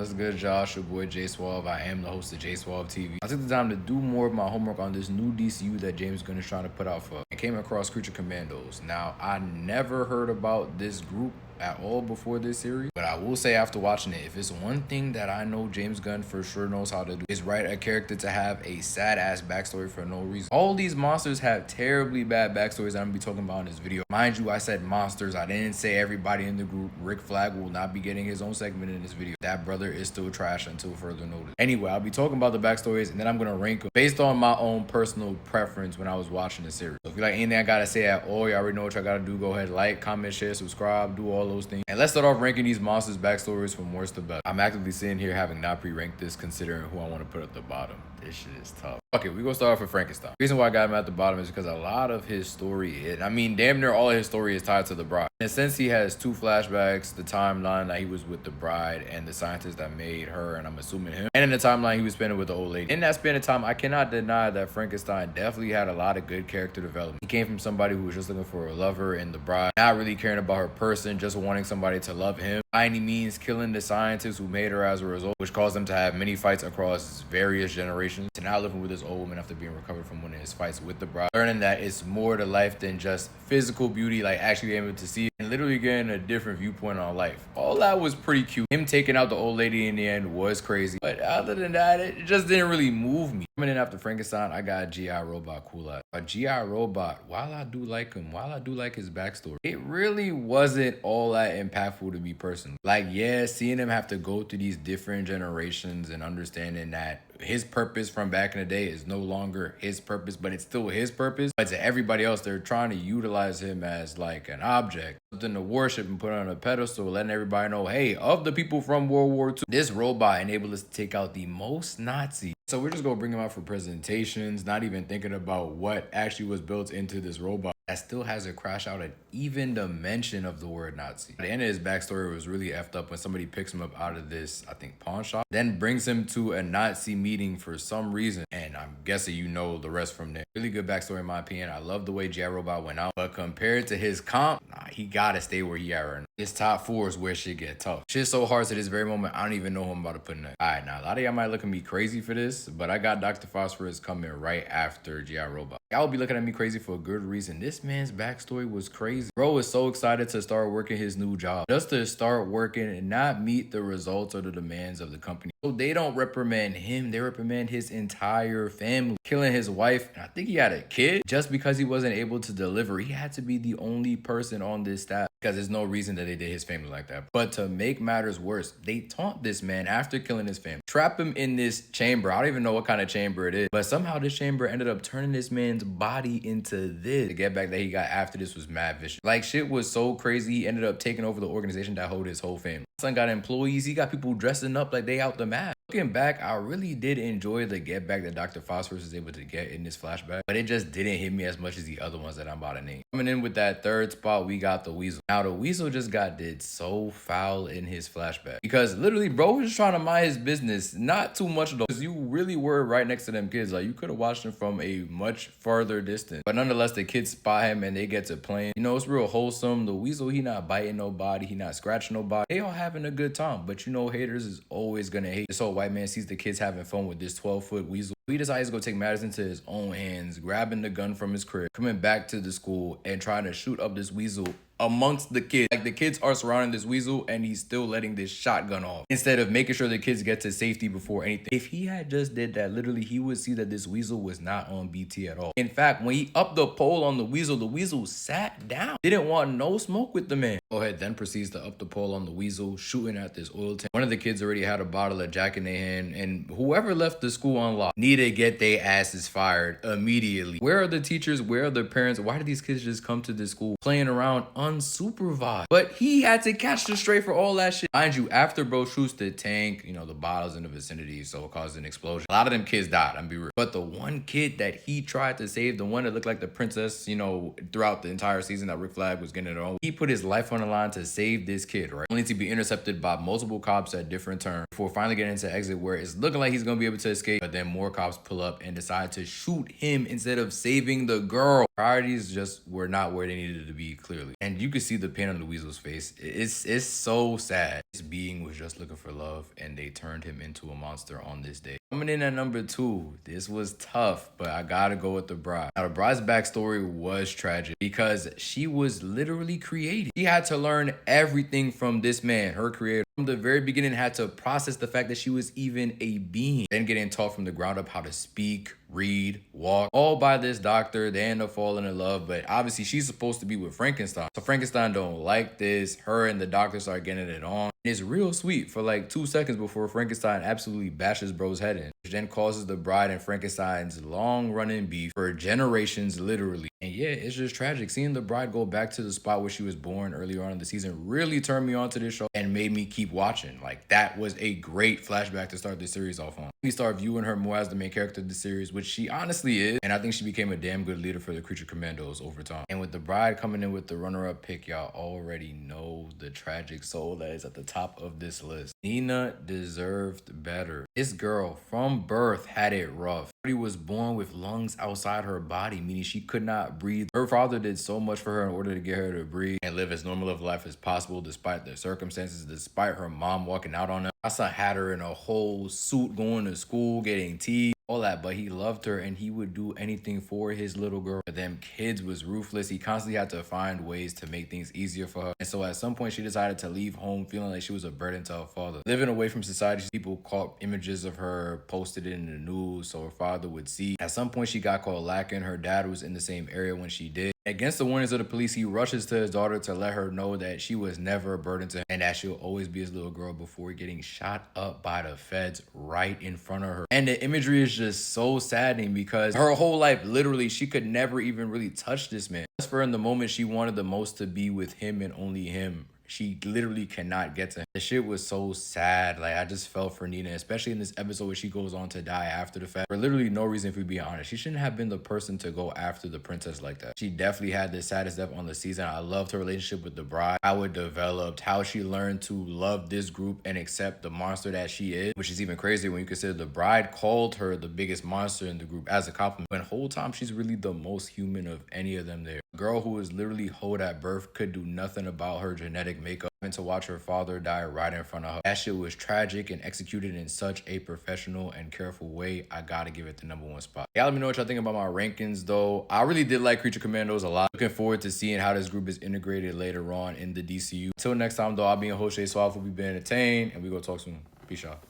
What's good, Josh? Your boy J Suave. I am the host of J Suave TV. I took the time to do more of my homework on this new DCU that James Gunn is trying to put out for. I came across Creature Commandos. Now, I never heard about this group at all before this series, but I will say after watching it, if it's one thing that I know James Gunn for sure knows how to do, is write a character to have a sad ass backstory for no reason. All these monsters have terribly bad backstories I'm gonna be talking about in this video. Mind you, I said monsters. I didn't say everybody in the group. Rick Flag will not be getting his own segment in this video. That brother is still trash until further notice. Anyway, I'll be talking about the backstories and then I'm gonna rank them based on my own personal preference when I was watching the series. So if you like anything I gotta say at all, you already know what y'all gotta do. Go ahead, like, comment, share, subscribe, do all those things. And let's start off ranking these monsters' backstories from worst to best. I'm actively sitting here having not pre-ranked this, considering who I want to put at the bottom. This shit is tough. Okay, we're gonna start off with Frankenstein. The reason why I got him at the bottom is because a lot of his story, damn near all of his story is tied to the bride. In a sense, he has two flashbacks, the timeline that he was with the bride and the scientist that made her, and I'm assuming him, and in the timeline he was spending with the old lady. In that span of time, I cannot deny that Frankenstein definitely had a lot of good character development. He came from somebody who was just looking for a lover in the bride, not really caring about her person, just wanting somebody to love him, by any means killing the scientist who made her as a result, which caused him to have many fights across various generations, to now living with this old woman after being recovered from one of his fights with the bride, learning that it's more to life than just physical beauty, like actually being able to see and literally getting a different viewpoint on life. All that was pretty cute. Him taking out the old lady in the end was crazy, but other than that, it just didn't really move me. Coming in after Frankenstein, I got G.I. Robot Cool Eye. A G.I. Robot, while I do like him, while I do like his backstory, it really wasn't all that impactful to me personally. Like, yeah, seeing him have to go through these different generations and understanding that his purpose from back in the day is no longer his purpose, but it's still his purpose. But to everybody else, they're trying to utilize him as like an object, something to worship and put on a pedestal, letting everybody know, hey, of the people from World War II, this robot enabled us to take out the most Nazis. So we're just gonna bring him out for presentations, not even thinking about what actually was built into this robot that still has a crash out at even the mention of the word Nazi. The end of his backstory was really effed up when somebody picks him up out of this, I think, pawn shop, then brings him to a Nazi meeting for some reason, and I'm guessing you know the rest from there. Really good backstory in my opinion. I love the way G.I. Robot went out, but compared to his comp, he gotta stay where he at right now. His top four is where shit get tough. Shit's so hard to this very moment, I don't even know who I'm about to put in there. Alright, now a lot of y'all might look at me crazy for this, but I got Dr. Phosphorus coming right after G.I. Robot. Y'all will be looking at me crazy for a good reason. This man's backstory was crazy. Bro was so excited to start working his new job, just to start working and not meet the results or the demands of the company. So they don't reprimand him, they reprimand his entire family, killing his wife, and I think he had a kid, just because he wasn't able to deliver. He had to be the only person on this staff, because there's no reason that they did his family like that. But to make matters worse, they taunt this man after killing his family, trap him in this chamber. I don't even know what kind of chamber it is, but somehow this chamber ended up turning this man's body into this. The get back that he got after this was mad vicious. Like, shit was so crazy, he ended up taking over the organization that hold his whole family. Son got employees, he got people dressing up like they out the map. Looking back, I really did enjoy the get back that Dr. Phosphorus was able to get in this flashback, but it just didn't hit me as much as the other ones that I'm about to name. Coming in with that third spot, we got the Weasel. Now, the Weasel just got did so foul in his flashback, because literally, bro was just trying to mind his business. Not too much though, because you really were right next to them kids. Like, you could have watched him from a much further distance. But nonetheless, the kids spot him and they get to playing. You know, it's real wholesome. The Weasel, he not biting nobody, he not scratching nobody. They all having a good time. But you know, haters is always gonna hate. This old white man sees the kids having fun with this 12-foot Weasel. He decides to go take matters into his own hands, grabbing the gun from his crib, coming back to the school and trying to shoot up this Weasel amongst the kids. Like, the kids are surrounding this Weasel and he's still letting this shotgun off instead of making sure the kids get to safety before anything. If he had just did that, literally he would see that this Weasel was not on BT at all. In fact, when he upped the pole on the Weasel sat down, didn't want no smoke with the man. Go ahead, then proceeds to up the pole on the Weasel, shooting at this oil tank. One of the kids already had a bottle of Jack in their hand, and whoever left the school unlocked need to get their asses fired immediately. Where are the teachers? Where are the parents? Why did these kids just come to this school playing around unsupervised? But he had to catch the stray for all that shit. Mind you, after bro shoots the tank, you know, the bottles in the vicinity, so it caused an explosion. A lot of them kids died, I'm be real. But the one kid that he tried to save, the one that looked like the princess, you know, throughout the entire season that Rick Flag was getting it on, he put his life on the line to save this kid, right? Only to be intercepted by multiple cops at different turns before finally getting into exit where it's looking like he's gonna be able to escape, but then more cops pull up and decide to shoot him instead of saving the girl. Priorities just were not where they needed to be, clearly. And you could see the pain on the Weasel's face. It's so sad. This being was just looking for love, and they turned him into a monster on this day. Coming in at number 2, this was tough, but I gotta go with the bride. Now, the bride's backstory was tragic because she was literally created. She had to learn everything from this man, her creator. From the very beginning, had to process the fact that she was even a being. Then getting taught from the ground up how to speak, read, walk, all by this doctor. They end up falling in love, but obviously she's supposed to be with Frankenstein. So Frankenstein don't like this. Her and the doctor start getting it on. It's real sweet for like 2 seconds before Frankenstein absolutely bashes bro's head in, which then causes the bride and Frankenstein's long-running beef for generations, literally. And yeah, it's just tragic. Seeing the bride go back to the spot where she was born earlier on in the season really turned me on to this show and made me keep watching. Like, that was a great flashback to start the series off on. We start viewing her more as the main character of the series, which she honestly is. And I think she became a damn good leader for the Creature Commandos over time. And with the bride coming in with the runner-up pick, y'all already know the tragic soul that is at the top of this list. Nina deserved better. This girl from birth had it rough. She was born with lungs outside her body, meaning she could not breathe. Her father did so much for her in order to get her to breathe and live as normal of a life as possible despite the circumstances, despite her mom walking out on her. My son had her in a whole suit going to school, getting tea, all that, but he loved her and he would do anything for his little girl. But them kids was ruthless. He constantly had to find ways to make things easier for her. And so at some point she decided to leave home feeling like she was a burden to her father. Living away from society, people caught images of her, posted it in the news so her father would see. At some point she got caught lacking. Her dad was in the same area when she did. Against the warnings of the police, he rushes to his daughter to let her know that she was never a burden to him and that she'll always be his little girl before getting shot up by the feds right in front of her. And the imagery is just so saddening because her whole life, literally, she could never even really touch this man. Just for in the moment she wanted the most to be with him and only him, she literally cannot get to him. The shit was so sad. Like, I just felt for Nina, especially in this episode where she goes on to die after the fact. For literally no reason, if we be honest. She shouldn't have been the person to go after the princess like that. She definitely had the saddest death on the season. I loved her relationship with the bride, how it developed, how she learned to love this group and accept the monster that she is, which is even crazier when you consider the bride called her the biggest monster in the group as a compliment. When the whole time she's really the most human of any of them there. A girl who was literally whole at birth could do nothing about her genetic makeup, and to watch her father die right in front of her. That shit was tragic and executed in such a professional and careful way. I gotta give it the #1 spot. Y'all let me know what y'all think about my rankings though. I really did like Creature Commandos a lot. Looking forward to seeing how this group is integrated later on in the DCU. Until next time though, I'll be your host, Jay Suave. Hope you've been entertained, and we go talk soon. Peace out.